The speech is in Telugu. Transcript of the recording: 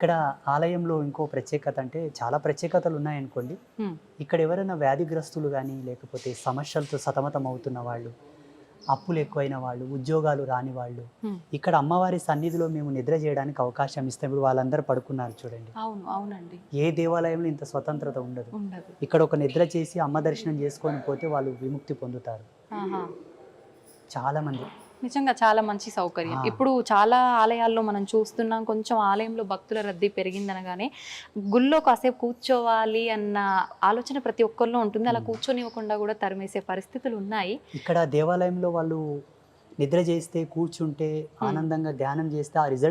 ఇక్కడ ఆలయంలో ఇంకో ప్రత్యేకత అంటే చాలా ప్రత్యేకతలు ఉన్నాయనుకోండి. హ్మ్. ఇక్కడ ఎవరైనా వ్యాధిగ్రస్తులు కానీ లేకపోతే సమస్యలతో సతమతం అవుతున్న వాళ్ళు, అప్పులు ఎక్కువైన వాళ్ళు, ఉద్యోగాలు రాని వాళ్ళు, హ్మ్. ఇక్కడ అమ్మవారి సన్నిధిలో మేము నిద్ర చేయడానికి అవకాశం ఇస్తే ఇప్పుడు వాళ్ళందరూ పడుకున్నారు చూడండి. అవును. అవునండి. ఏ దేవాలయంలో ఇంత స్వతంత్రత ఉండదు. ఉండదు. ఇక్కడ ఒక నిద్ర చేసి అమ్మ దర్శనం చేసుకొని పోతే వాళ్ళు విముక్తి పొందుతారు ఆహా! చాలా మంది. నిజంగా చాలా మంచి సౌకర్యం. ఇప్పుడు చాలా ఆలయాల్లో మనం చూస్తున్నాం, కొంచెం ఆలయంలో భక్తుల రద్దీ పెరిగిందనగానే గుళ్ళో కాసేపు కూర్చోవాలి అన్న ఆలోచన ప్రతి ఒక్కరిలో ఉంటుంది. అలా కూర్చొనివ్వకుండా కూడా తరిమేసే పరిస్థితులు ఉన్నాయి. ఇక్కడ దేవాలయంలో వాళ్ళు నిద్ర చేస్తే కూర్చుంటే ఆనందంగా ధ్యానం చేస్తే ఆ రిజల్ట్